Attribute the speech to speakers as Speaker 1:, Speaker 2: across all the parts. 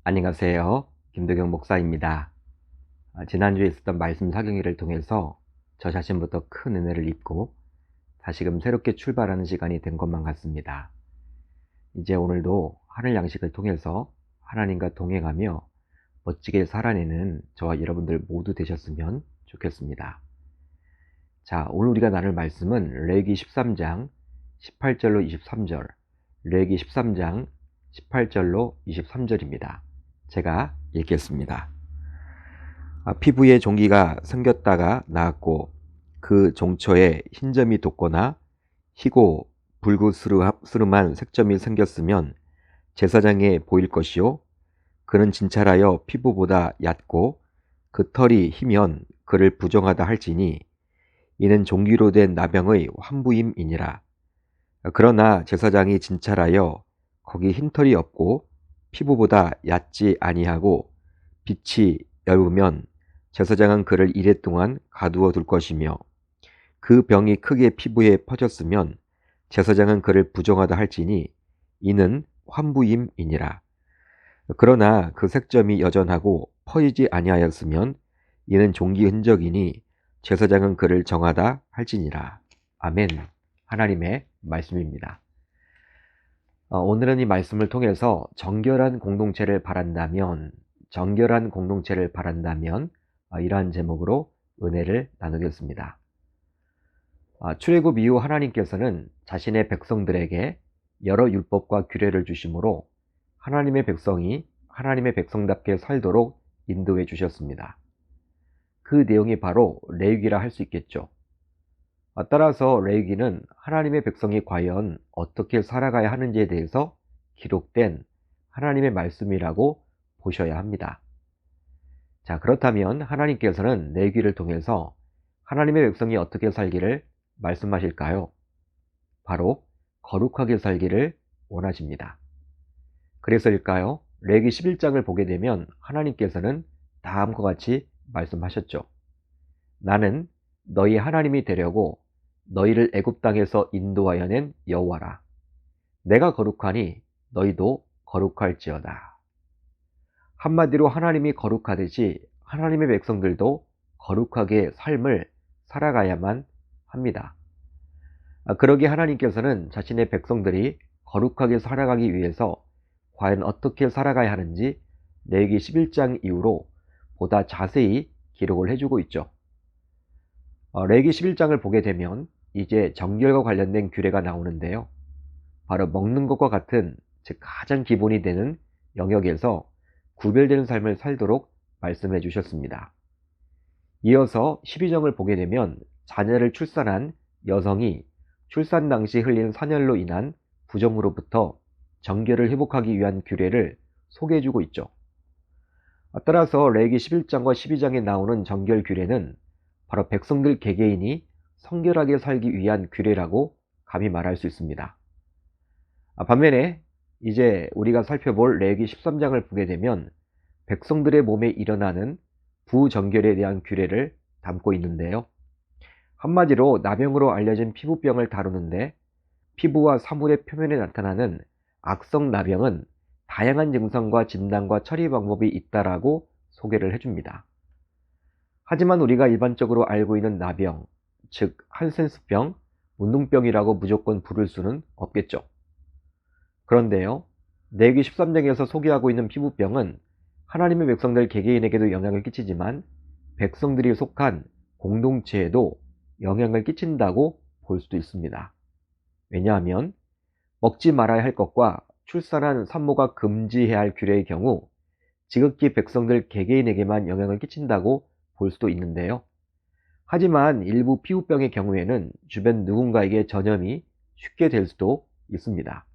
Speaker 1: 안녕하세요. 김도경 목사입니다. 지난주에 있었던 말씀 사경회를 통해서 저 자신부터 큰 은혜를 입고 다시금 새롭게 출발하는 시간이 된 것만 같습니다. 이제 오늘도 하늘 양식을 통해서 하나님과 동행하며 멋지게 살아내는 저와 여러분들 모두 되셨으면 좋겠습니다. 자, 오늘 우리가 나눌 말씀은 레위기 13장 18절로 23절, 레위기 13장 18절로 23절입니다. 제가 읽겠습니다. 피부에 종기가 생겼다가 나았고 그 종초에 흰점이 돋거나 희고 불구스름한 색점이 생겼으면 제사장에 보일 것이요 그는 진찰하여 피부보다 얕고 그 털이 희면 그를 부정하다 할지니 이는 종기로 된 나병의 환부임이니라. 그러나 제사장이 진찰하여 거기 흰털이 없고 피부보다 얕지 아니하고 빛이 엷으면 제사장은 그를 이레 동안 가두어 둘 것이며 그 병이 크게 피부에 퍼졌으면 제사장은 그를 부정하다 할지니 이는 환부임이니라. 그러나 그 색점이 여전하고 퍼지지 아니하였으면 이는 종기 흔적이니 제사장은 그를 정하다 할지니라. 아멘. 하나님의 말씀입니다. 오늘은 이 말씀을 통해서 정결한 공동체를 바란다면 이러한 제목으로 은혜를 나누겠습니다. 출애굽 이후 하나님께서는 자신의 백성들에게 여러 율법과 규례를 주심으로 하나님의 백성이 하나님의 백성답게 살도록 인도해 주셨습니다. 그 내용이 바로 레위기라 할 수 있겠죠. 따라서 레위기는 하나님의 백성이 과연 어떻게 살아가야 하는지에 대해서 기록된 하나님의 말씀이라고 보셔야 합니다. 자, 그렇다면 하나님께서는 레위기를 통해서 하나님의 백성이 어떻게 살기를 말씀하실까요? 바로 거룩하게 살기를 원하십니다. 그래서일까요? 레위기 11장을 보게 되면 하나님께서는 다음과 같이 말씀하셨죠. 나는 너희 하나님이 되려고 너희를 애굽 땅에서 인도하여 낸 여호와라. 내가 거룩하니 너희도 거룩할지어다. 한마디로 하나님이 거룩하듯이 하나님의 백성들도 거룩하게 삶을 살아가야만 합니다. 그러기에 하나님께서는 자신의 백성들이 거룩하게 살아가기 위해서 과연 어떻게 살아가야 하는지 레위기 11장 이후로 보다 자세히 기록을 해주고 있죠. 레위기 11장을 보게 되면 이제 정결과 관련된 규례가 나오는데요. 바로 먹는 것과 같은 즉 가장 기본이 되는 영역에서 구별되는 삶을 살도록 말씀해 주셨습니다. 이어서 12장을 보게 되면 자녀를 출산한 여성이 출산 당시 흘린 산혈로 인한 부정으로부터 정결을 회복하기 위한 규례를 소개해 주고 있죠. 따라서 레위기 11장과 12장에 나오는 정결 규례는 바로 백성들 개개인이 성결하게 살기 위한 규례라고 감히 말할 수 있습니다. 반면에 이제 우리가 살펴볼 레위기 13장을 보게 되면 백성들의 몸에 일어나는 부정결에 대한 규례를 담고 있는데요. 한마디로 나병으로 알려진 피부병을 다루는데 피부와 사물의 표면에 나타나는 악성 나병은 다양한 증상과 진단과 처리 방법이 있다라고 소개를 해줍니다. 하지만 우리가 일반적으로 알고 있는 나병, 즉 한센스병, 운동병이라고 무조건 부를 수는 없겠죠. 그런데요, 레위기 13장에서 소개하고 있는 피부병은 하나님의 백성들 개개인에게도 영향을 끼치지만 백성들이 속한 공동체에도 영향을 끼친다고 볼 수도 있습니다. 왜냐하면 먹지 말아야 할 것과 출산한 산모가 금지해야 할 규례의 경우 지극히 백성들 개개인에게만 영향을 끼친다고 볼 수도 있는데요. 하지만 일부 피부병의 경우에는 주변 누군가에게 전염이 쉽게 될 수도 있습니다.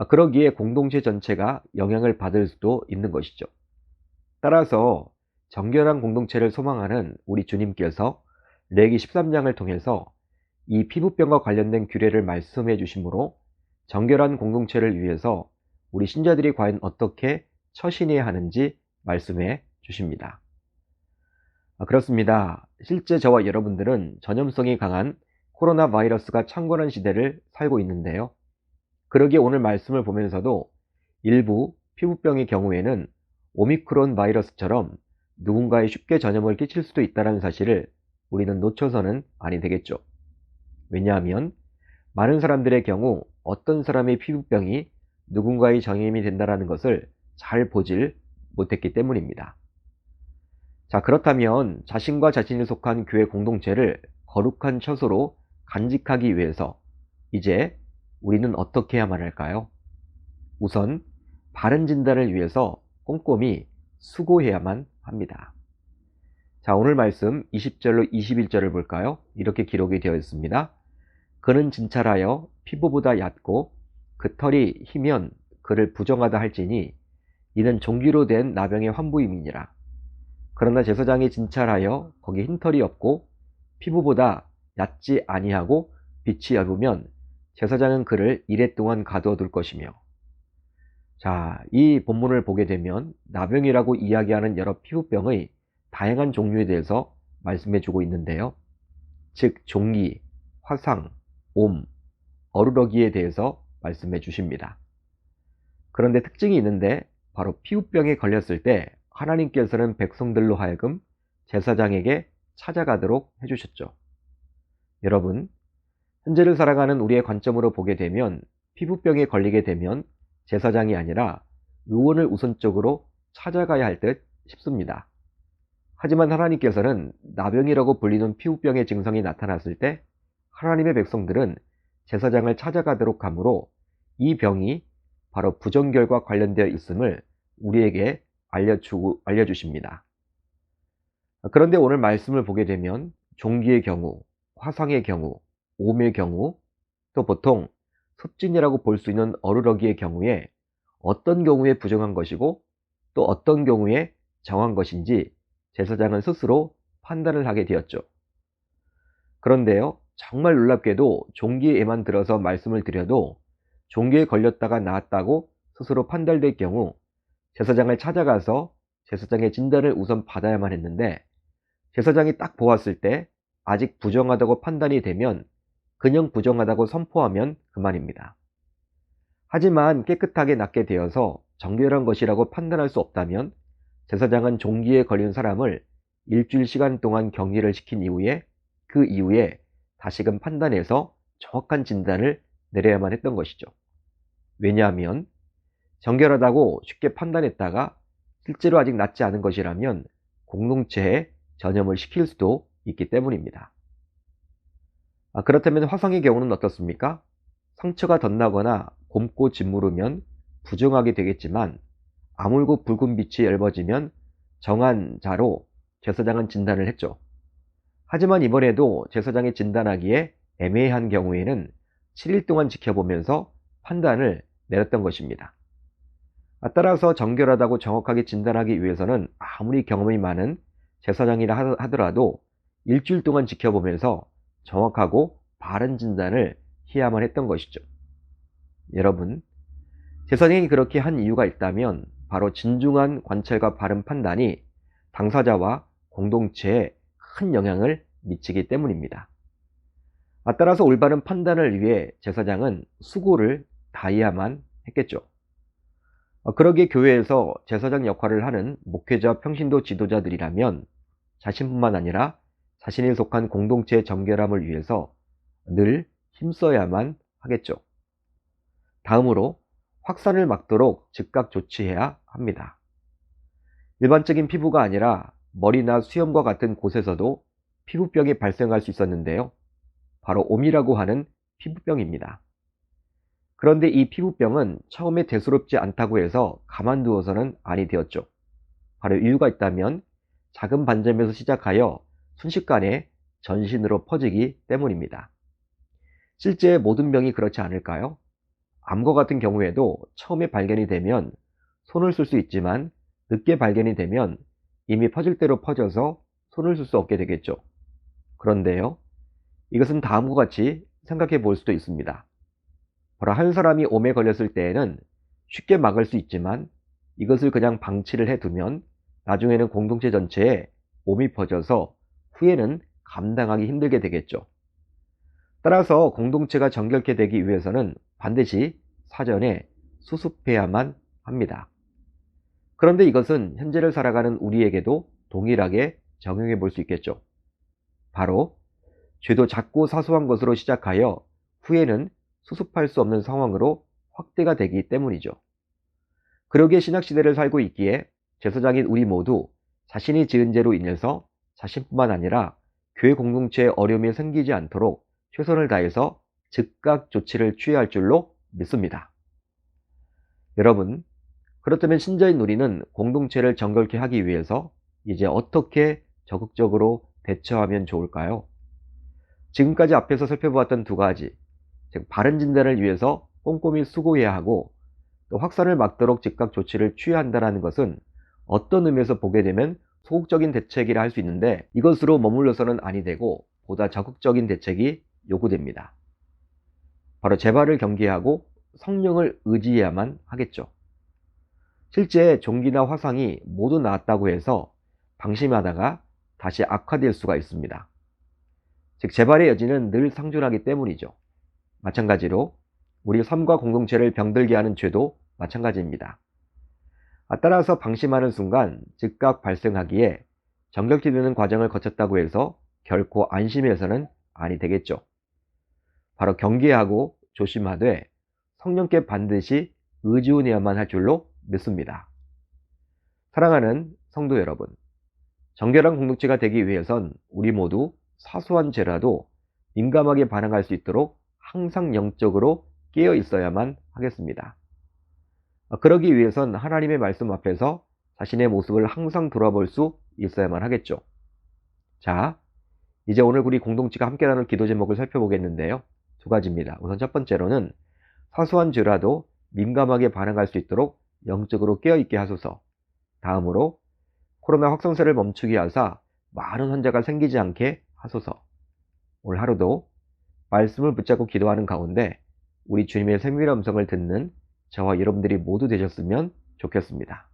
Speaker 1: 그러기에 공동체 전체가 영향을 받을 수도 있는 것이죠. 따라서 정결한 공동체를 소망하는 우리 주님께서 레위기 13장을 통해서 이 피부병과 관련된 규례를 말씀해 주시므로 정결한 공동체를 위해서 우리 신자들이 과연 어떻게 처신해야 하는지 말씀해 주십니다. 그렇습니다. 실제 저와 여러분들은 전염성이 강한 코로나 바이러스가 창궐한 시대를 살고 있는데요. 그러기에 오늘 말씀을 보면서도 일부 피부병의 경우에는 오미크론 바이러스처럼 누군가에 쉽게 전염을 끼칠 수도 있다는 사실을 우리는 놓쳐서는 아니 되겠죠. 왜냐하면 많은 사람들의 경우 어떤 사람의 피부병이 누군가의 전염이 된다는 것을 잘 보질 못했기 때문입니다. 자, 그렇다면 자신과 자신이 속한 교회 공동체를 거룩한 처소로 간직하기 위해서 이제 우리는 어떻게 해야만 할까요? 우선 바른 진단을 위해서 꼼꼼히 수고해야만 합니다. 자, 오늘 말씀 20절로 21절을 볼까요? 이렇게 기록이 되어 있습니다. 그는 진찰하여 피부보다 얕고 그 털이 희면 그를 부정하다 할지니 이는 종기로 된 나병의 환부임이니라. 그러나 제사장이 진찰하여 거기 흰털이 없고 피부보다 얕지 아니하고 빛이 얇으면 제사장은 그를 이레 동안 가두어 둘 것이며. 자, 이 본문을 보게 되면 나병이라고 이야기하는 여러 피부병의 다양한 종류에 대해서 말씀해 주고 있는데요. 즉 종기, 화상, 옴, 어루러기에 대해서 말씀해 주십니다. 그런데 특징이 있는데 바로 피부병에 걸렸을 때 하나님께서는 백성들로 하여금 제사장에게 찾아가도록 해주셨죠. 여러분, 현재를 살아가는 우리의 관점으로 보게 되면 피부병에 걸리게 되면 제사장이 아니라 의원을 우선적으로 찾아가야 할 듯 싶습니다. 하지만 하나님께서는 나병이라고 불리는 피부병의 증상이 나타났을 때 하나님의 백성들은 제사장을 찾아가도록 하므로 이 병이 바로 부정결과 관련되어 있음을 우리에게 알려주십니다. 그런데 오늘 말씀을 보게 되면 종기의 경우, 화상의 경우, 옴의 경우, 또 보통 섭진이라고 볼 수 있는 어루러기의 경우에 어떤 경우에 부정한 것이고 또 어떤 경우에 정한 것인지 제사장은 스스로 판단을 하게 되었죠. 그런데요, 정말 놀랍게도 종기에만 들어서 말씀을 드려도 종기에 걸렸다가 나았다고 스스로 판단될 경우 제사장을 찾아가서 제사장의 진단을 우선 받아야만 했는데 제사장이 딱 보았을 때 아직 부정하다고 판단이 되면 그냥 부정하다고 선포하면 그만입니다. 하지만 깨끗하게 낫게 되어서 정결한 것이라고 판단할 수 없다면 제사장은 종기에 걸린 사람을 일주일 시간 동안 격리를 시킨 이후에 그 이후에 다시금 판단해서 정확한 진단을 내려야만 했던 것이죠. 왜냐하면 정결하다고 쉽게 판단했다가 실제로 아직 낫지 않은 것이라면 공동체에 전염을 시킬 수도 있기 때문입니다. 그렇다면 화상의 경우는 어떻습니까? 상처가 덧나거나 곰고 짓무르면 부정하게 되겠지만 아물고 붉은 빛이 엷어지면 정한 자로 제사장은 진단을 했죠. 하지만 이번에도 제사장이 진단하기에 애매한 경우에는 7일 동안 지켜보면서 판단을 내렸던 것입니다. 따라서 정결하다고 정확하게 진단하기 위해서는 아무리 경험이 많은 제사장이라 하더라도 일주일 동안 지켜보면서 정확하고 바른 진단을 해야만 했던 것이죠. 여러분, 제사장이 그렇게 한 이유가 있다면 바로 진중한 관찰과 바른 판단이 당사자와 공동체에 큰 영향을 미치기 때문입니다. 따라서 올바른 판단을 위해 제사장은 수고를 다해야만 했겠죠. 그러기에 교회에서 제사장 역할을 하는 목회자, 평신도 지도자들이라면 자신뿐만 아니라 자신이 속한 공동체의 정결함을 위해서 늘 힘써야만 하겠죠. 다음으로 확산을 막도록 즉각 조치해야 합니다. 일반적인 피부가 아니라 머리나 수염과 같은 곳에서도 피부병이 발생할 수 있었는데요. 바로 옴이라고 하는 피부병입니다. 그런데 이 피부병은 처음에 대수롭지 않다고 해서 가만두어서는 아니 되었죠. 바로 이유가 있다면 작은 반점에서 시작하여 순식간에 전신으로 퍼지기 때문입니다. 실제 모든 병이 그렇지 않을까요? 암과 같은 경우에도 처음에 발견이 되면 손을 쓸 수 있지만 늦게 발견이 되면 이미 퍼질 대로 퍼져서 손을 쓸 수 없게 되겠죠. 그런데요, 이것은 다음과 같이 생각해 볼 수도 있습니다. 바로 한 사람이 옴에 걸렸을 때에는 쉽게 막을 수 있지만 이것을 그냥 방치를 해두면 나중에는 공동체 전체에 옴이 퍼져서 후에는 감당하기 힘들게 되겠죠. 따라서 공동체가 정결케 되기 위해서는 반드시 사전에 수습해야만 합니다. 그런데 이것은 현재를 살아가는 우리에게도 동일하게 적용해 볼 수 있겠죠. 바로 죄도 작고 사소한 것으로 시작하여 후에는 수습할 수 없는 상황으로 확대가 되기 때문이죠. 그러기에 신약시대를 살고 있기에 제사장인 우리 모두 자신이 지은 죄로 인해서 자신뿐만 아니라 교회 공동체에 어려움이 생기지 않도록 최선을 다해서 즉각 조치를 취해야 할 줄로 믿습니다. 여러분, 그렇다면 신자인 우리는 공동체를 정결케 하기 위해서 이제 어떻게 적극적으로 대처하면 좋을까요? 지금까지 앞에서 살펴보았던 두 가지, 즉 바른 진단을 위해서 꼼꼼히 수고해야 하고 또 확산을 막도록 즉각 조치를 취해야 한다는 것은 어떤 의미에서 보게 되면 소극적인 대책이라 할 수 있는데, 이것으로 머물러서는 아니 되고 보다 적극적인 대책이 요구됩니다. 바로 재발을 경계하고 성령을 의지해야만 하겠죠. 실제 종기나 화상이 모두 나았다고 해서 방심하다가 다시 악화될 수가 있습니다. 즉 재발의 여지는 늘 상존하기 때문이죠. 마찬가지로 우리 삶과 공동체를 병들게 하는 죄도 마찬가지입니다. 따라서 방심하는 순간 즉각 발생하기에 정결케 되는 과정을 거쳤다고 해서 결코 안심해서는 아니 되겠죠. 바로 경계하고 조심하되 성령께 반드시 의지해야만 할 줄로 믿습니다. 사랑하는 성도 여러분, 정결한 공동체가 되기 위해선 우리 모두 사소한 죄라도 민감하게 반응할 수 있도록 항상 영적으로 깨어 있어야만 하겠습니다. 그러기 위해선 하나님의 말씀 앞에서 자신의 모습을 항상 돌아볼 수 있어야만 하겠죠. 자, 이제 오늘 우리 공동체가 함께 나눌 기도 제목을 살펴보겠는데요. 두 가지입니다. 우선 첫 번째로는 사소한 죄라도 민감하게 반응할 수 있도록 영적으로 깨어있게 하소서. 다음으로 코로나 확산세를 멈추게 하사 많은 환자가 생기지 않게 하소서. 오늘 하루도 말씀을 붙잡고 기도하는 가운데 우리 주님의 세밀한 음성을 듣는 저와 여러분들이 모두 되셨으면 좋겠습니다.